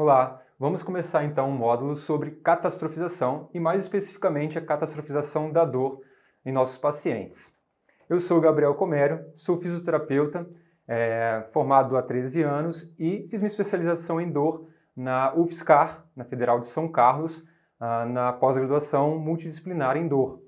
Olá, vamos começar então um módulo sobre catastrofização e mais especificamente a catastrofização da dor em nossos pacientes. Eu sou Gabriel Comério, sou fisioterapeuta, formado há 13 anos e fiz minha especialização em dor na UFSCar, na Federal de São Carlos, na pós-graduação multidisciplinar em dor.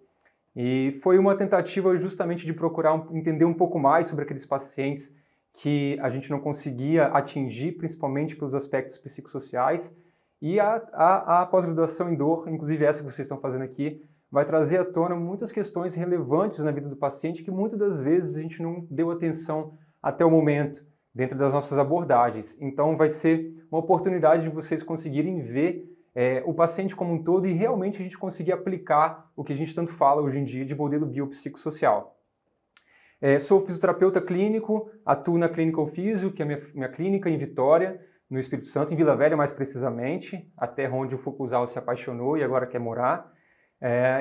E foi uma tentativa justamente de procurar entender um pouco mais sobre aqueles pacientes que a gente não conseguia atingir, principalmente pelos aspectos psicossociais. E a pós-graduação em dor, inclusive essa que vocês estão fazendo aqui, vai trazer à tona muitas questões relevantes na vida do paciente que muitas das vezes a gente não deu atenção até o momento, dentro das nossas abordagens. Então vai ser uma oportunidade de vocês conseguirem ver o paciente como um todo e realmente a gente conseguir aplicar o que a gente tanto fala hoje em dia de modelo biopsicossocial. Sou fisioterapeuta clínico, atuo na Clinical Physio, que é a minha clínica em Vitória, no Espírito Santo, em Vila Velha mais precisamente, a terra onde o Fukuzal se apaixonou e agora quer morar.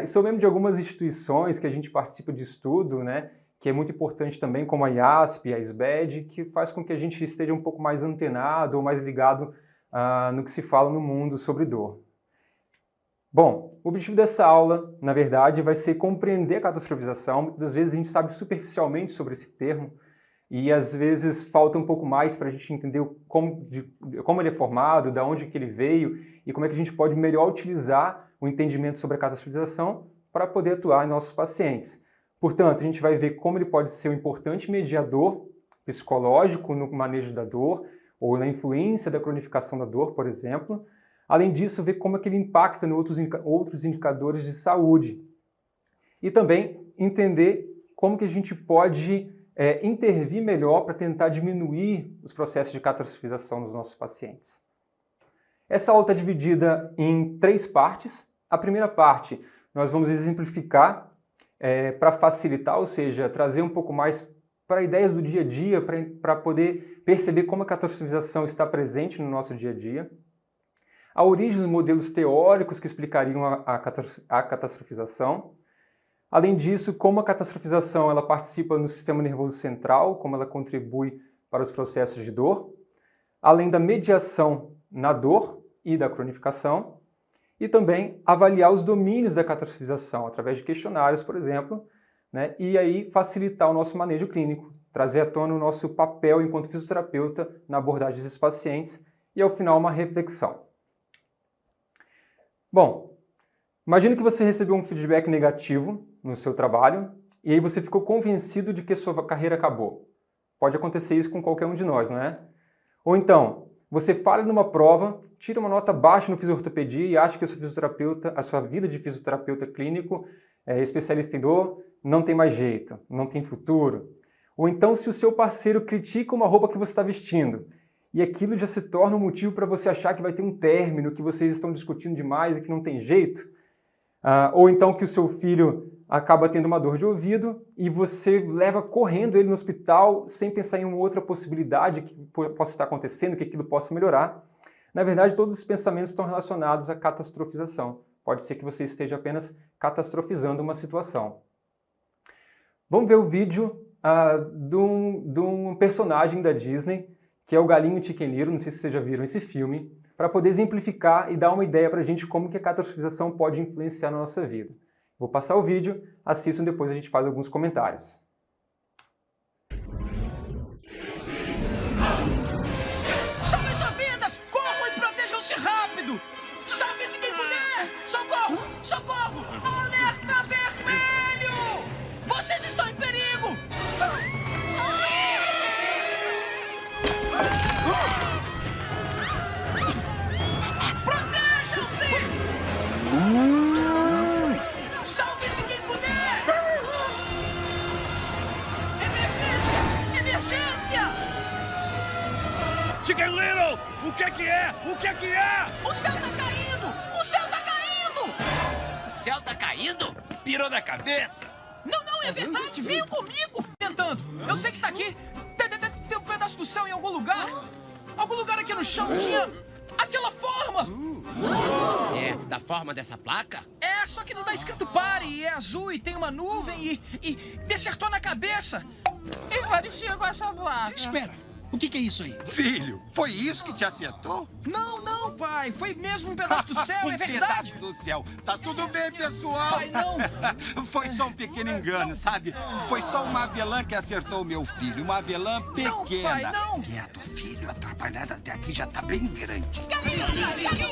E sou membro de algumas instituições que a gente participa de estudo, né, que é muito importante também, como a IASP, a SBED, que faz com que a gente esteja um pouco mais antenado ou mais ligado no que se fala no mundo sobre dor. Bom, o objetivo dessa aula, na verdade, vai ser compreender a catastrofização. Muitas vezes a gente sabe superficialmente sobre esse termo e às vezes falta um pouco mais para a gente entender como ele é formado, de onde que ele veio e como é que a gente pode melhor utilizar o entendimento sobre a catastrofização para poder atuar em nossos pacientes. Portanto, a gente vai ver como ele pode ser um importante mediador psicológico no manejo da dor ou na influência da cronificação da dor, por exemplo. Além disso, ver como é que ele impacta em outros indicadores de saúde. E também entender como que a gente pode intervir melhor para tentar diminuir os processos de catastrofização nos nossos pacientes. Essa aula está dividida em 3 partes. A primeira parte, nós vamos exemplificar para facilitar, ou seja, trazer um pouco mais para ideias do dia a dia, para poder perceber como a catastrofização está presente no nosso dia a dia. A origem dos modelos teóricos que explicariam a catastrofização. Além disso, como a catastrofização ela participa no sistema nervoso central, como ela contribui para os processos de dor. Além da mediação na dor e da cronificação. E também avaliar os domínios da catastrofização, através de questionários, por exemplo, né? E aí facilitar o nosso manejo clínico, trazer à tona o nosso papel enquanto fisioterapeuta na abordagem desses pacientes e, ao final, uma reflexão. Bom, imagine que você recebeu um feedback negativo no seu trabalho e aí você ficou convencido de que a sua carreira acabou. Pode acontecer isso com qualquer um de nós, não é? Ou então, você falha numa prova, tira uma nota baixa no fisiortopedia e acha que a sua vida de fisioterapeuta clínico, especialista em dor, não tem mais jeito, não tem futuro. Ou então, se o seu parceiro critica uma roupa que você está vestindo, e aquilo já se torna um motivo para você achar que vai ter um término, que vocês estão discutindo demais e que não tem jeito. Ou então que o seu filho acaba tendo uma dor de ouvido e você leva correndo ele no hospital sem pensar em uma outra possibilidade que possa estar acontecendo, que aquilo possa melhorar. Na verdade, todos esses pensamentos estão relacionados à catastrofização. Pode ser que você esteja apenas catastrofizando uma situação. Vamos ver o vídeo de um personagem da Disney, que é o Galinho Chicken, não sei se vocês já viram esse filme, para poder exemplificar e dar uma ideia para a gente como que a catastrofização pode influenciar na nossa vida. Vou passar o vídeo, assistam, depois a gente faz alguns comentários. Salvem suas vidas! Corram e protejam-se rápido! Salve-se quem puder! Socorro! Socorro! Alerta vermelho! Vocês estão em perigo! Protejam-se! Salve-se quem puder! Emergência! Emergência! Chicken Little! O que é? O que é? O céu tá caindo! O céu tá caindo! O céu tá caindo? Pirou na cabeça? Não, é verdade! Venham comigo! Tentando! Eu sei que tá aqui! Tem um pedaço do céu em algum lugar! Algum lugar aqui no chão tinha aquela forma! É, da forma dessa placa? É, só que não tá escrito pare, é azul e tem uma nuvem e me acertou na cabeça! É parecido com essa placa. Espera! O que é isso aí? Filho, foi isso que te acertou? Não, não, pai. Foi mesmo um pedaço do céu, é verdade. Pedaço do céu. Tá tudo bem, pessoal? Pai, não. Foi só um pequeno engano, sabe? Foi só uma avelã que acertou o meu filho. Uma avelã pequena. Não, pai, não. Quieto, filho. Atrapalhada até aqui já tá bem grande.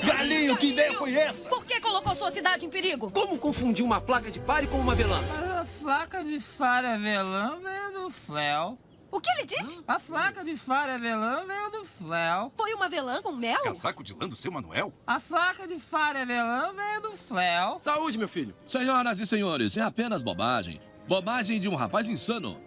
Galinho, que ideia foi essa? Por que colocou sua cidade em perigo? Como confundir uma placa de pare com uma avelã? A placa de faro avelã veio do Fleo. O que ele disse? A placa de faro avelã veio do Fleo. Foi uma avelã com mel? Casaco de lã do seu Manuel? A placa de faro avelã veio do Fleo. Saúde, meu filho. Senhoras e senhores, é apenas bobagem. Bobagem de um rapaz insano.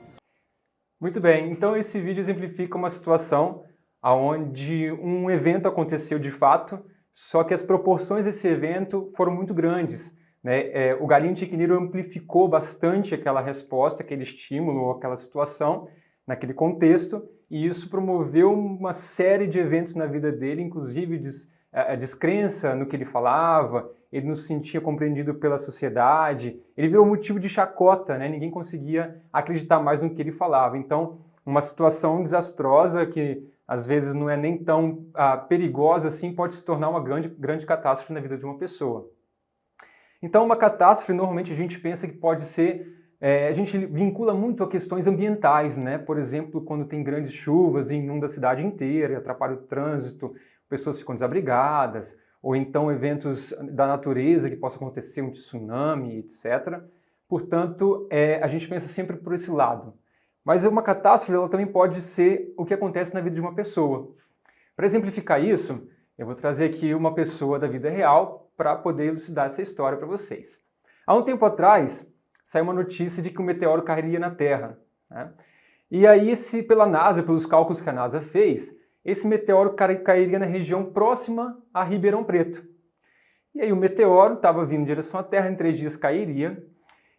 Muito bem, então esse vídeo exemplifica uma situação onde um evento aconteceu de fato, só que as proporções desse evento foram muito grandes, né? O galinho tiquiniro amplificou bastante aquela resposta, aquele estímulo, aquela situação, naquele contexto, e isso promoveu uma série de eventos na vida dele, inclusive a descrença no que ele falava, ele não se sentia compreendido pela sociedade, ele virou motivo de chacota, né? Ninguém conseguia acreditar mais no que ele falava. Então, uma situação desastrosa que às vezes não é nem tão perigosa assim, pode se tornar uma grande catástrofe na vida de uma pessoa. Então, uma catástrofe, normalmente a gente pensa que pode ser a gente vincula muito a questões ambientais, né? Por exemplo, quando tem grandes chuvas e inunda a cidade inteira, e atrapalha o trânsito, pessoas ficam desabrigadas, ou então eventos da natureza que possa acontecer, um tsunami, etc. Portanto, a gente pensa sempre por esse lado. Mas uma catástrofe ela também pode ser o que acontece na vida de uma pessoa. Para exemplificar isso, eu vou trazer aqui uma pessoa da vida real para poder elucidar essa história para vocês. Há um tempo atrás, saiu uma notícia de que um meteoro cairia na Terra, né? E aí, pela NASA, pelos cálculos que a NASA fez, esse meteoro cairia na região próxima a Ribeirão Preto. E aí o meteoro estava vindo em direção à Terra, em 3 dias cairia.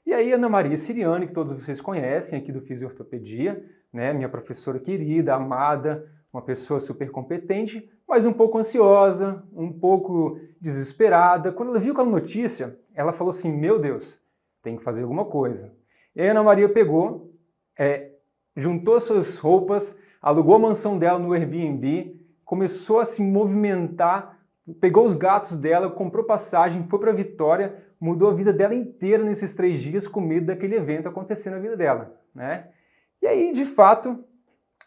E aí Ana Maria Siriani, que todos vocês conhecem aqui do Fisiortopedia, né? Minha professora querida, amada, uma pessoa super competente, mas um pouco ansiosa, um pouco desesperada. Quando ela viu aquela notícia, ela falou assim, meu Deus, tem que fazer alguma coisa. E aí a Ana Maria pegou, juntou suas roupas, alugou a mansão dela no Airbnb, começou a se movimentar, pegou os gatos dela, comprou passagem, foi para Vitória, mudou a vida dela inteira nesses 3 dias com medo daquele evento acontecer na vida dela, né? E aí, de fato,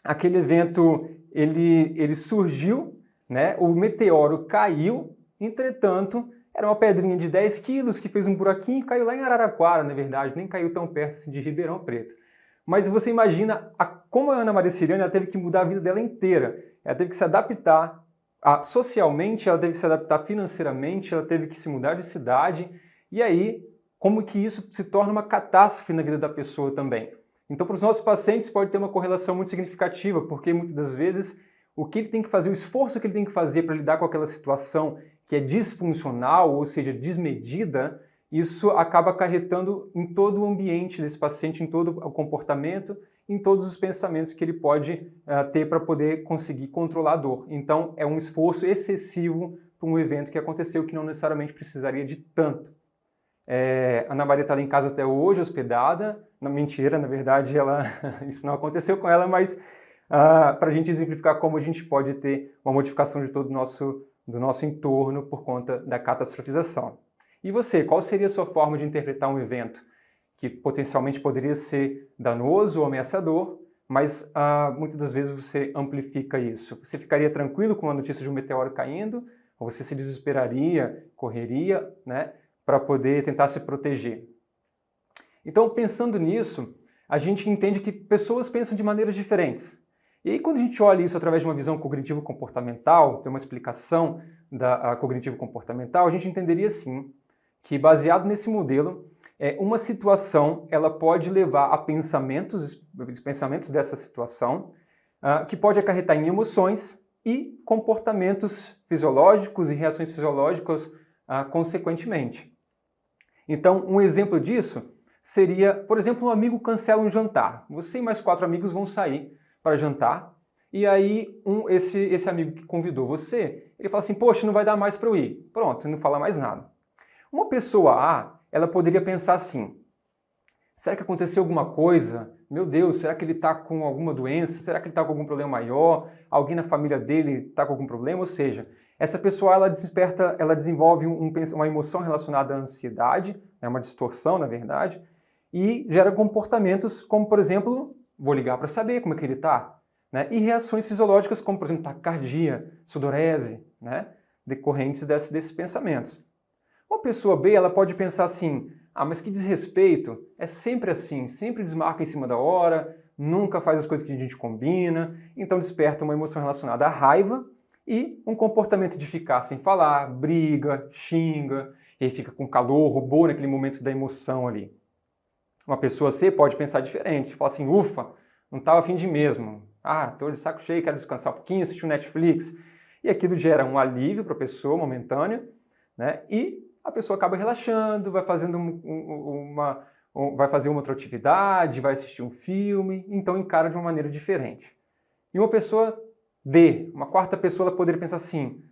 aquele evento ele surgiu, né? O meteoro caiu, entretanto, era uma pedrinha de 10 quilos que fez um buraquinho e caiu lá em Araraquara, na verdade, nem caiu tão perto assim de Ribeirão Preto. Mas você imagina como a Ana Maria Siriani ela teve que mudar a vida dela inteira. Ela teve que se adaptar socialmente, ela teve que se adaptar financeiramente, ela teve que se mudar de cidade. E aí, como que isso se torna uma catástrofe na vida da pessoa também. Então, para os nossos pacientes pode ter uma correlação muito significativa, porque muitas das vezes o que ele tem que fazer, o esforço que ele tem que fazer para lidar com aquela situação que é disfuncional, ou seja, desmedida, isso acaba acarretando em todo o ambiente desse paciente, em todo o comportamento, em todos os pensamentos que ele pode ter para poder conseguir controlar a dor. Então, é um esforço excessivo para um evento que aconteceu que não necessariamente precisaria de tanto. A Ana Maria está lá em casa até hoje, hospedada. Não, mentira, na verdade, isso não aconteceu com ela, mas para a gente exemplificar como a gente pode ter uma modificação de todo do nosso entorno por conta da catastrofização. E você, qual seria a sua forma de interpretar um evento que potencialmente poderia ser danoso ou ameaçador, mas muitas das vezes você amplifica isso? Você ficaria tranquilo com uma notícia de um meteoro caindo? Ou você se desesperaria, correria, né, para poder tentar se proteger? Então, pensando nisso, a gente entende que pessoas pensam de maneiras diferentes. E aí, quando a gente olha isso através de uma visão cognitivo-comportamental, tem uma explicação da cognitivo-comportamental, a gente entenderia assim, que baseado nesse modelo, uma situação ela pode levar a pensamentos dessa situação, que pode acarretar em emoções e comportamentos fisiológicos e reações fisiológicas consequentemente. Então, um exemplo disso seria, por exemplo, um amigo cancela um jantar. Você e mais 4 amigos vão sair para jantar, e aí esse amigo que convidou você, ele fala assim, poxa, não vai dar mais para eu ir. Pronto, não fala mais nada. Uma pessoa A, ela poderia pensar assim, Será que aconteceu alguma coisa? Meu Deus, será que ele está com alguma doença? Será que ele está com algum problema maior? Alguém na família dele está com algum problema? Ou seja, essa pessoa ela desenvolve uma emoção relacionada à ansiedade, é uma distorção, na verdade, e gera comportamentos como, por exemplo, vou ligar para saber como é que ele está, né? E reações fisiológicas como, por exemplo, taquicardia, sudorese, né? Decorrentes desses pensamentos. Uma pessoa B, ela pode pensar assim, mas que desrespeito, é sempre assim, sempre desmarca em cima da hora, nunca faz as coisas que a gente combina, então desperta uma emoção relacionada à raiva e um comportamento de ficar sem falar, briga, xinga, e aí fica com calor, robô naquele momento da emoção ali. Uma pessoa C pode pensar diferente, falar assim, ufa, não estava a fim de ir mesmo, estou de saco cheio, quero descansar um pouquinho, assistir um Netflix, e aquilo gera um alívio para a pessoa momentâneo, né? E a pessoa acaba relaxando, vai fazendo vai fazer uma outra atividade, vai assistir um filme, então encara de uma maneira diferente. E uma pessoa D, uma quarta pessoa, ela poderia pensar assim,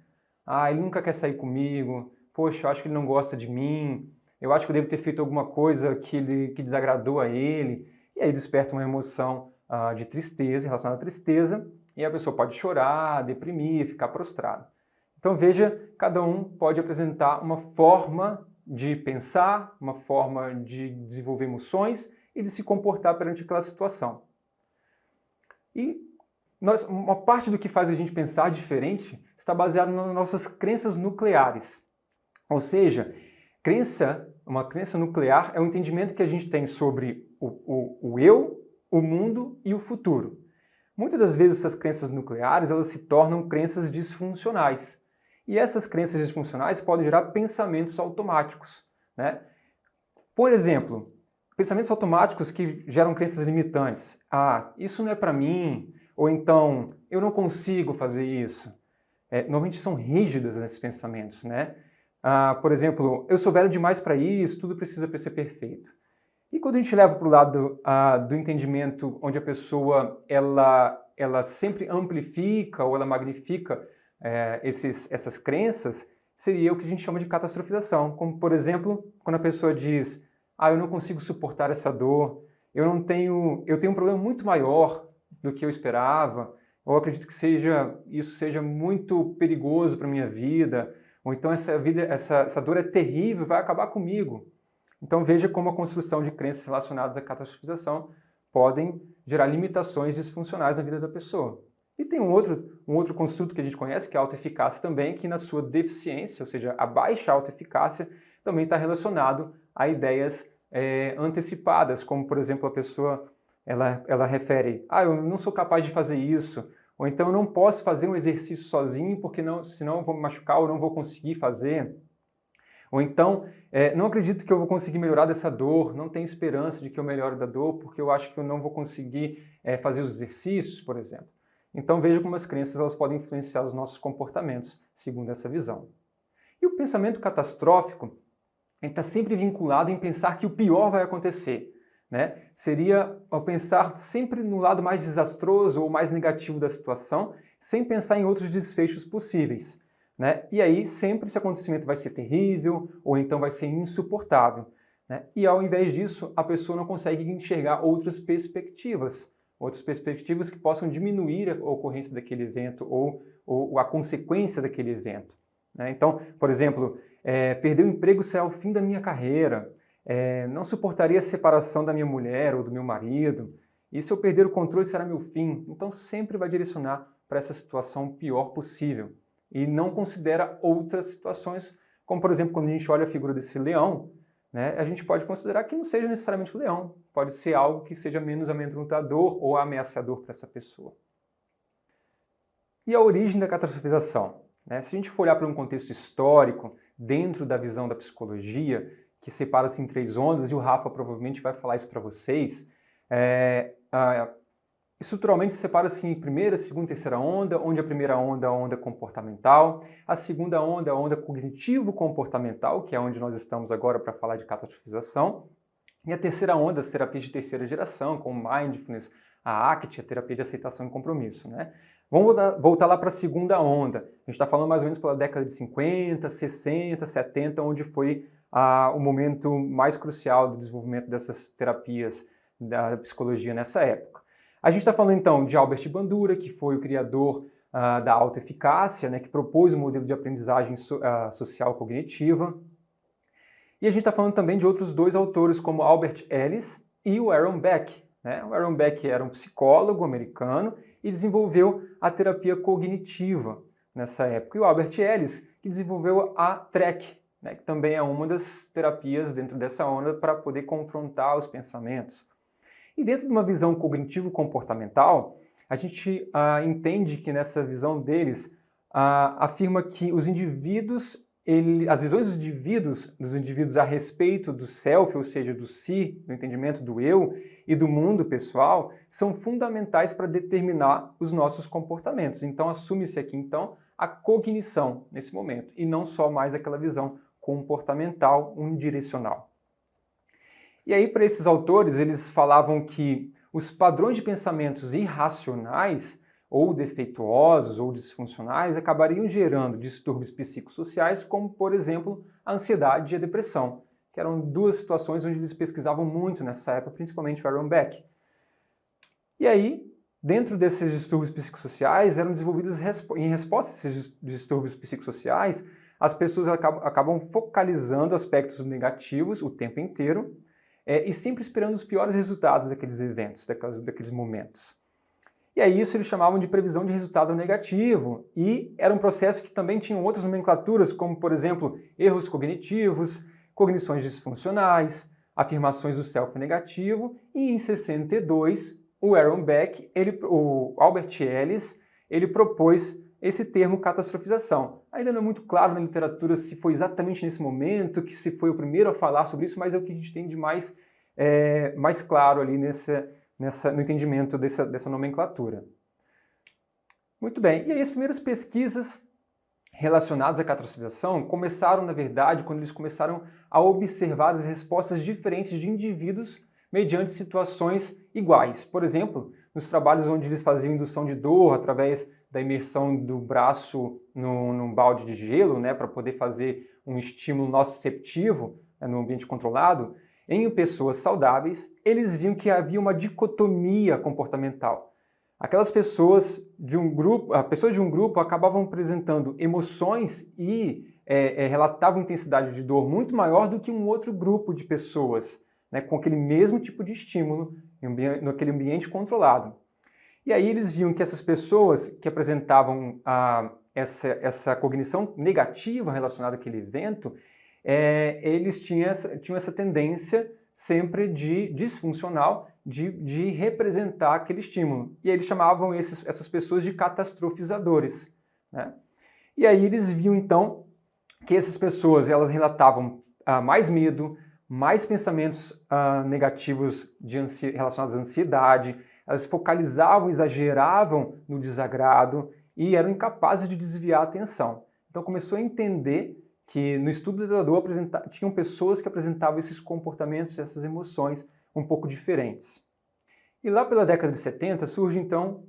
ele nunca quer sair comigo, poxa, eu acho que ele não gosta de mim, eu acho que eu devo ter feito alguma coisa que desagradou a ele, e aí desperta uma emoção de tristeza, relacionada à tristeza, e a pessoa pode chorar, deprimir, ficar prostrado. Então veja, cada um pode apresentar uma forma de pensar, uma forma de desenvolver emoções e de se comportar perante aquela situação. E uma parte do que faz a gente pensar diferente está baseado nas nossas crenças nucleares. Ou seja, uma crença nuclear é um entendimento que a gente tem sobre o eu, o mundo e o futuro. Muitas das vezes essas crenças nucleares elas se tornam crenças disfuncionais. E essas crenças disfuncionais podem gerar pensamentos automáticos, né? Por exemplo, pensamentos automáticos que geram crenças limitantes. Isso não é para mim, ou então, eu não consigo fazer isso. Normalmente são rígidas esses pensamentos, né? Por exemplo, eu sou velho demais para isso, tudo precisa ser perfeito. E quando a gente leva para o lado do entendimento onde a pessoa ela sempre amplifica ou ela magnifica essas crenças, seria o que a gente chama de catastrofização. Como, por exemplo, quando a pessoa diz eu não consigo suportar essa dor, eu tenho um problema muito maior do que eu esperava, ou acredito que isso seja muito perigoso para a minha vida, ou então essa dor é terrível, vai acabar comigo. Então veja como a construção de crenças relacionadas à catastrofização podem gerar limitações disfuncionais na vida da pessoa. E tem um outro construto que a gente conhece, que é a autoeficácia também, que na sua deficiência, ou seja, a baixa autoeficácia, também está relacionado a ideias antecipadas, como, por exemplo, a pessoa ela refere, eu não sou capaz de fazer isso, ou então eu não posso fazer um exercício sozinho, porque senão eu vou me machucar ou não vou conseguir fazer. Ou então, não acredito que eu vou conseguir melhorar dessa dor, não tenho esperança de que eu melhore da dor, porque eu acho que eu não vou conseguir fazer os exercícios, por exemplo. Então veja como as crenças elas podem influenciar os nossos comportamentos, segundo essa visão. E o pensamento catastrófico está sempre vinculado em pensar que o pior vai acontecer, né? Seria ao pensar sempre no lado mais desastroso ou mais negativo da situação, sem pensar em outros desfechos possíveis, né? E aí sempre esse acontecimento vai ser terrível ou então vai ser insuportável, né? E ao invés disso, a pessoa não consegue enxergar outras perspectivas que possam diminuir a ocorrência daquele evento ou a consequência daquele evento, né? Então, por exemplo, perder o emprego será o fim da minha carreira, não suportaria a separação da minha mulher ou do meu marido, e se eu perder o controle será meu fim. Então sempre vai direcionar para essa situação pior possível e não considera outras situações, como por exemplo, quando a gente olha a figura desse leão, né, a gente pode considerar que não seja necessariamente o leão, pode ser algo que seja menos amedrontador ou ameaçador para essa pessoa. E a origem da catastrofização? Né? Se a gente for olhar para um contexto histórico, dentro da visão da psicologia, que separa-se em 3 ondas, e o Rafa provavelmente vai falar isso para vocês, estruturalmente separa-se em primeira, segunda e terceira onda, onde a primeira onda é a onda comportamental, a segunda onda é a onda cognitivo-comportamental, que é onde nós estamos agora para falar de catastrofização, e a terceira onda, as terapias de terceira geração, como Mindfulness, a ACT, a terapia de aceitação e compromisso, né? Vamos voltar lá para a segunda onda. A gente está falando mais ou menos pela década de 50, 60, 70, onde foi o momento mais crucial do desenvolvimento dessas terapias da psicologia nessa época. A gente está falando então de Albert Bandura, que foi o criador da autoeficácia, né, que propôs um modelo de aprendizagem social cognitiva. E a gente está falando também de outros dois autores, como Albert Ellis e o Aaron Beck. Né? O Aaron Beck era um psicólogo americano e desenvolveu a terapia cognitiva nessa época. E o Albert Ellis, que desenvolveu a TREC, né, que também é uma das terapias dentro dessa onda para poder confrontar os pensamentos. E dentro de uma visão cognitivo-comportamental, a gente entende que nessa visão deles afirma que os indivíduos, as visões dos indivíduos a respeito do self, ou seja, do si, do entendimento do eu e do mundo pessoal, são fundamentais para determinar os nossos comportamentos. Então assume-se aqui então a cognição nesse momento, e não só mais aquela visão comportamental unidirecional. E aí, para esses autores, eles falavam que os padrões de pensamentos irracionais, ou defeituosos, ou disfuncionais, acabariam gerando distúrbios psicossociais, como, por exemplo, a ansiedade e a depressão, que eram duas situações onde eles pesquisavam muito nessa época, principalmente o Aaron Beck. E aí, dentro desses distúrbios psicossociais, eram desenvolvidos em resposta a esses distúrbios psicossociais, as pessoas acabam focalizando aspectos negativos o tempo inteiro e sempre esperando os piores resultados daqueles eventos, daqueles momentos. E aí isso eles chamavam de previsão de resultado negativo, e era um processo que também tinha outras nomenclaturas, como, por exemplo, erros cognitivos, cognições disfuncionais, afirmações do self negativo, e em 62, o Aaron Beck, o Albert Ellis, ele propôs esse termo catastrofização. Ainda não é muito claro na literatura se foi exatamente nesse momento, que se foi o primeiro a falar sobre isso, mas é o que a gente tem de mais claro ali no entendimento dessa nomenclatura. Muito bem, e aí as primeiras pesquisas relacionadas à catastrofização começaram, na verdade, quando eles começaram a observar as respostas diferentes de indivíduos mediante situações iguais. Por exemplo, nos trabalhos onde eles faziam indução de dor através da imersão do braço num balde de gelo, né, para poder fazer um estímulo nociceptivo no ambiente controlado, em pessoas saudáveis, eles viam que havia uma dicotomia comportamental. Aquelas pessoas de um grupo acabavam apresentando emoções e relatavam intensidade de dor muito maior do que um outro grupo de pessoas, né, com aquele mesmo tipo de estímulo naquele ambiente controlado. E aí eles viam que essas pessoas que apresentavam essa cognição negativa relacionada àquele evento, eles tinham essa tendência sempre disfuncional de representar aquele estímulo. E aí eles chamavam essas pessoas de catastrofizadores, né? E aí eles viam então que essas pessoas elas relatavam mais medo, mais pensamentos negativos relacionados à ansiedade, elas focalizavam, exageravam no desagrado e eram incapazes de desviar a atenção. Então começou a entender que no estudo da dor tinham pessoas que apresentavam esses comportamentos, essas emoções um pouco diferentes. E lá pela década de 70 surgem então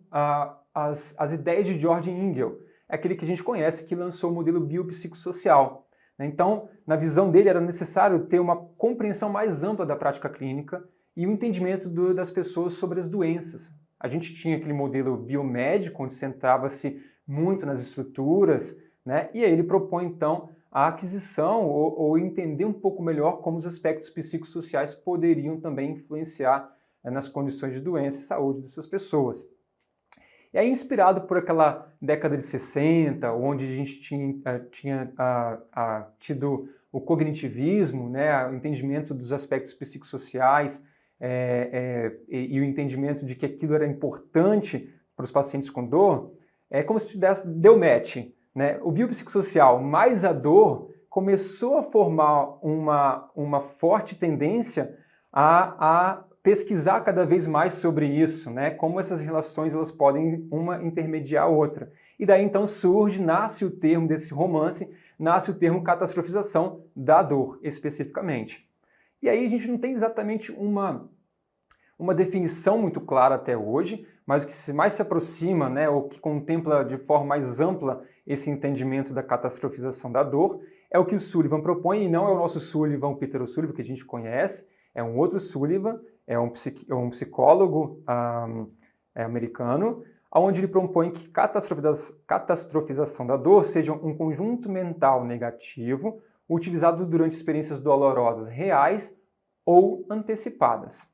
as ideias de George Engel, aquele que a gente conhece que lançou o modelo biopsicossocial. Então, na visão dele, era necessário ter uma compreensão mais ampla da prática clínica e o entendimento das pessoas sobre as doenças. A gente tinha aquele modelo biomédico, onde centrava-se muito nas estruturas, né? E aí ele propõe, então, a aquisição ou entender um pouco melhor como os aspectos psicossociais poderiam também influenciar nas condições de doença e saúde dessas pessoas. E aí, inspirado por aquela década de 60, onde a gente tinha tido o cognitivismo, né, o entendimento dos aspectos psicossociais e o entendimento de que aquilo era importante para os pacientes com dor, é como se deu match, né? O biopsicossocial mais a dor começou a formar uma forte tendência a pesquisar cada vez mais sobre isso, né? Como essas relações elas podem uma intermediar a outra. E daí então nasce o termo desse romance, nasce o termo catastrofização da dor, especificamente. E aí a gente não tem exatamente uma definição muito clara até hoje, mas o que mais se aproxima, né, ou que contempla de forma mais ampla esse entendimento da catastrofização da dor, é o que o Sullivan propõe, e não é o nosso Sullivan, o Peter O'Sullivan, que a gente conhece, é um outro Sullivan, é um psicólogo americano, onde ele propõe que catastrofização da dor seja um conjunto mental negativo utilizado durante experiências dolorosas reais ou antecipadas.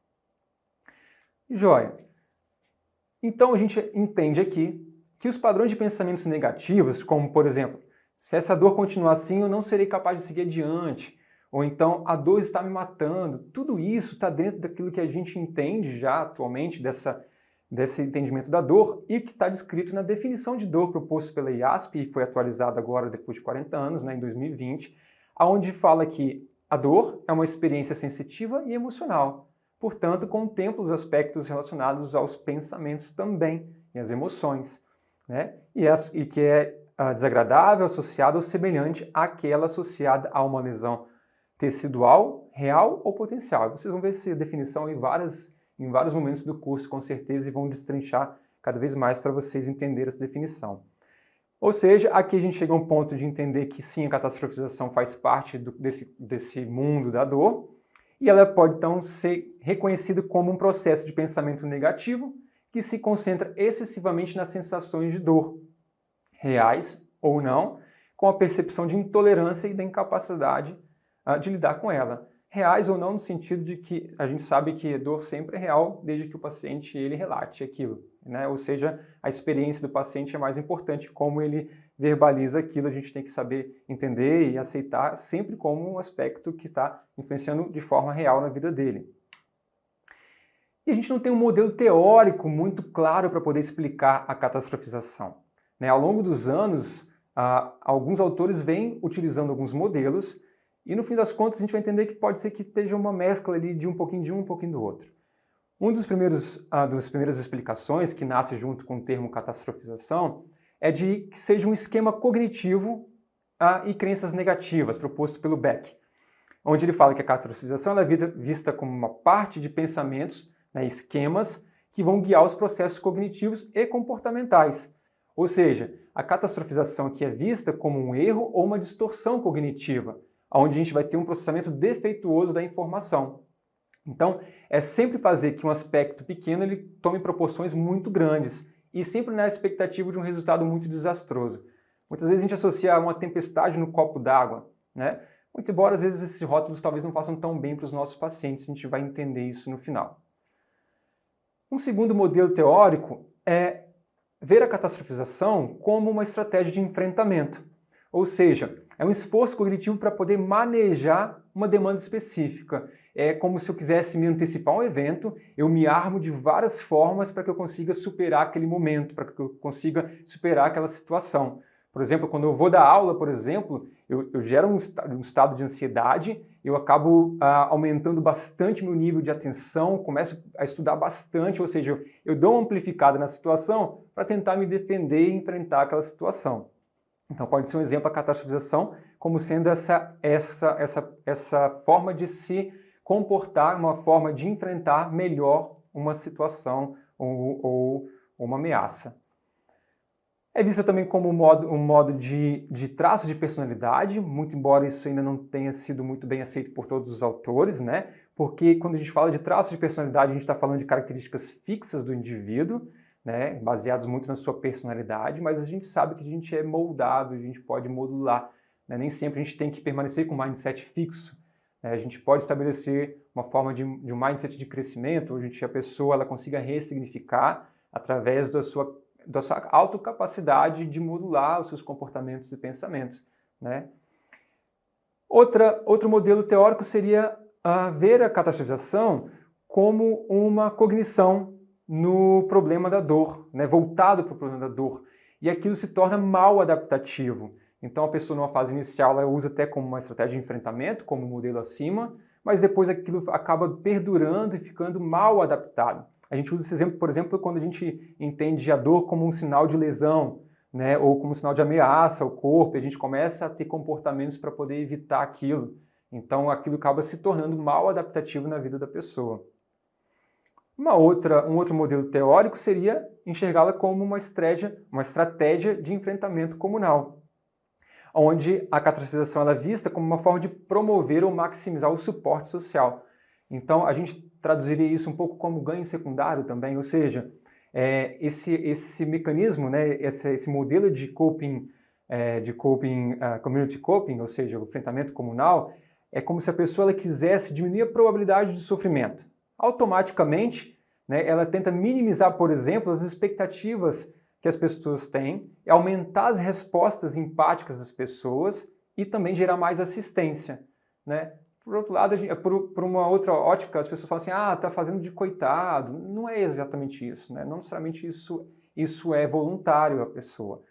Joia. Então a gente entende aqui que os padrões de pensamentos negativos, como por exemplo, se essa dor continuar assim, eu não serei capaz de seguir adiante, ou então a dor está me matando, tudo isso está dentro daquilo que a gente entende já atualmente desse entendimento da dor e que está descrito na definição de dor proposto pela IASP e foi atualizado agora depois de 40 anos, em 2020, onde fala que a dor é uma experiência sensitiva e emocional, portanto contempla os aspectos relacionados aos pensamentos também e às emoções, né? E que é desagradável, associada ou semelhante àquela associada a uma lesão tecidual, real ou potencial. Vocês vão ver essa definição em vários momentos do curso, com certeza, e vão destrinchar cada vez mais para vocês entenderem essa definição. Ou seja, aqui a gente chega a um ponto de entender que sim, a catastrofização faz parte desse mundo da dor, e ela pode então ser reconhecida como um processo de pensamento negativo que se concentra excessivamente nas sensações de dor, reais ou não, com a percepção de intolerância e da incapacidade de lidar com ela. Reais ou não no sentido de que a gente sabe que a dor sempre é real desde que o paciente ele relate aquilo, né? Ou seja, a experiência do paciente é mais importante, como ele verbaliza aquilo, a gente tem que saber entender e aceitar sempre como um aspecto que está influenciando de forma real na vida dele. E a gente não tem um modelo teórico muito claro para poder explicar a catastrofização, né? Ao longo dos anos, alguns autores vêm utilizando alguns modelos e no fim das contas a gente vai entender que pode ser que esteja uma mescla ali de um pouquinho do outro. Uma das primeiras explicações que nasce junto com o termo catastrofização é de que seja um esquema cognitivo e crenças negativas proposto pelo Beck, onde ele fala que a catastrofização é vista como uma parte de pensamentos, né, esquemas que vão guiar os processos cognitivos e comportamentais. Ou seja, a catastrofização aqui é vista como um erro ou uma distorção cognitiva, onde a gente vai ter um processamento defeituoso da informação. Então, é sempre fazer que um aspecto pequeno ele tome proporções muito grandes e sempre na expectativa de um resultado muito desastroso. Muitas vezes a gente associa uma tempestade no copo d'água, né? Muito embora às vezes esses rótulos talvez não façam tão bem para os nossos pacientes, a gente vai entender isso no final. Um segundo modelo teórico é ver a catastrofização como uma estratégia de enfrentamento, ou seja, é um esforço cognitivo para poder manejar uma demanda específica. É como se eu quisesse me antecipar um evento, eu me armo de várias formas para que eu consiga superar aquele momento, para que eu consiga superar aquela situação. Por exemplo, quando eu vou dar aula, por exemplo, eu gero um estado de ansiedade, eu acabo aumentando bastante meu nível de atenção, começo a estudar bastante, ou seja, eu dou uma amplificada na situação para tentar me defender e enfrentar aquela situação. Então pode ser um exemplo a catastrofização como sendo essa forma de se comportar, uma forma de enfrentar melhor uma situação ou uma ameaça. É vista também como um modo de traço de personalidade, muito embora isso ainda não tenha sido muito bem aceito por todos os autores, né? Porque quando a gente fala de traço de personalidade, a gente está falando de características fixas do indivíduo, né? Baseados muito na sua personalidade, mas a gente sabe que a gente é moldado, a gente pode modular, né? Nem sempre a gente tem que permanecer com um mindset fixo, né? A gente pode estabelecer uma forma de um mindset de crescimento, onde a pessoa ela consiga ressignificar através da sua autocapacidade de modular os seus comportamentos e pensamentos, né? Outro modelo teórico seria ver a catastrofização como uma cognição no problema da dor, né? Voltado para o problema da dor. E aquilo se torna mal adaptativo. Então a pessoa numa fase inicial ela usa até como uma estratégia de enfrentamento, como o modelo acima, mas depois aquilo acaba perdurando e ficando mal adaptado. A gente usa esse exemplo, por exemplo, quando a gente entende a dor como um sinal de lesão, né, ou como um sinal de ameaça ao corpo, e a gente começa a ter comportamentos para poder evitar aquilo. Então aquilo acaba se tornando mal adaptativo na vida da pessoa. Um outro modelo teórico seria enxergá-la como uma estratégia de enfrentamento comunal, onde a catastrofização ela é vista como uma forma de promover ou maximizar o suporte social. Então, a gente traduziria isso um pouco como ganho secundário também, ou seja, esse mecanismo, né, esse modelo de coping, community coping, ou seja, o enfrentamento comunal, é como se a pessoa ela quisesse diminuir a probabilidade de sofrimento. Automaticamente, né, ela tenta minimizar, por exemplo, as expectativas que as pessoas têm, aumentar as respostas empáticas das pessoas e também gerar mais assistência, né? Por outro lado, por uma outra ótica, as pessoas falam assim, tá fazendo de coitado. Não é exatamente isso, né? Não necessariamente isso é voluntário à pessoa.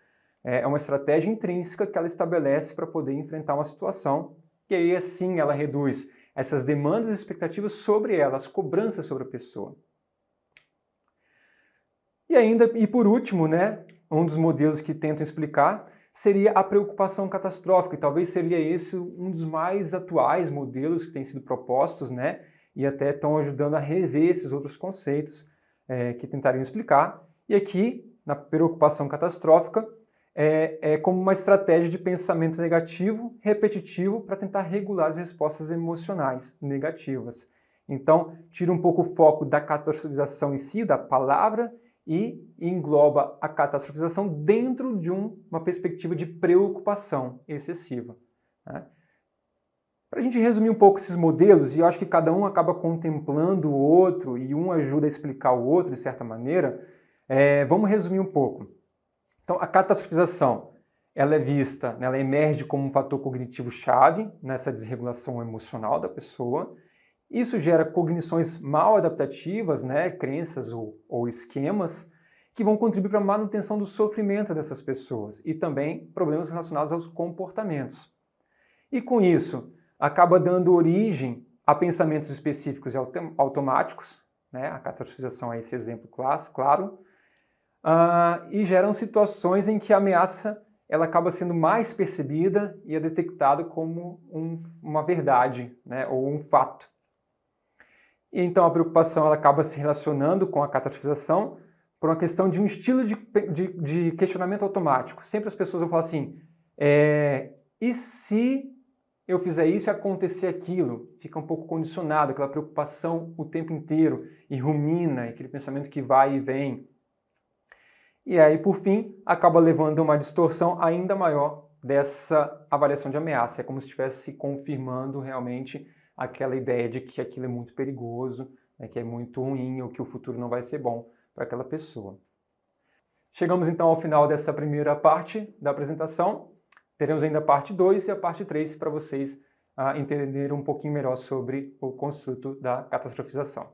É uma estratégia intrínseca que ela estabelece para poder enfrentar uma situação e aí assim ela reduz essas demandas e expectativas sobre ela, as cobranças sobre a pessoa. E por último, né, um dos modelos que tentam explicar seria a preocupação catastrófica, e talvez seria esse um dos mais atuais modelos que têm sido propostos, né, e até estão ajudando a rever esses outros conceitos que tentariam explicar. E aqui, na preocupação catastrófica, é como uma estratégia de pensamento negativo, repetitivo, para tentar regular as respostas emocionais negativas. Então, tira um pouco o foco da catastrofização em si, da palavra, e engloba a catastrofização dentro de uma perspectiva de preocupação excessiva, né? Para a gente resumir um pouco esses modelos, e eu acho que cada um acaba contemplando o outro e um ajuda a explicar o outro de certa maneira, vamos resumir um pouco. Então, a catastrofização, ela é vista, né, ela emerge como um fator cognitivo-chave nessa desregulação emocional da pessoa. Isso gera cognições mal adaptativas, né, crenças ou esquemas, que vão contribuir para a manutenção do sofrimento dessas pessoas e também problemas relacionados aos comportamentos. E com isso, acaba dando origem a pensamentos específicos e automáticos, né, a catastrofização é esse exemplo claro, e geram situações em que a ameaça ela acaba sendo mais percebida e é detectada como uma verdade, né, ou um fato. E então a preocupação ela acaba se relacionando com a catastrofização por uma questão de um estilo de questionamento automático. Sempre as pessoas vão falar assim, e se eu fizer isso e acontecer aquilo? Fica um pouco condicionado, aquela preocupação o tempo inteiro, e rumina, aquele pensamento que vai e vem. E aí, por fim, acaba levando a uma distorção ainda maior dessa avaliação de ameaça. É como se estivesse confirmando realmente aquela ideia de que aquilo é muito perigoso, né, que é muito ruim ou que o futuro não vai ser bom para aquela pessoa. Chegamos então ao final dessa primeira parte da apresentação. Teremos ainda a parte 2 e a parte 3 para vocês entenderem um pouquinho melhor sobre o construto da catastrofização.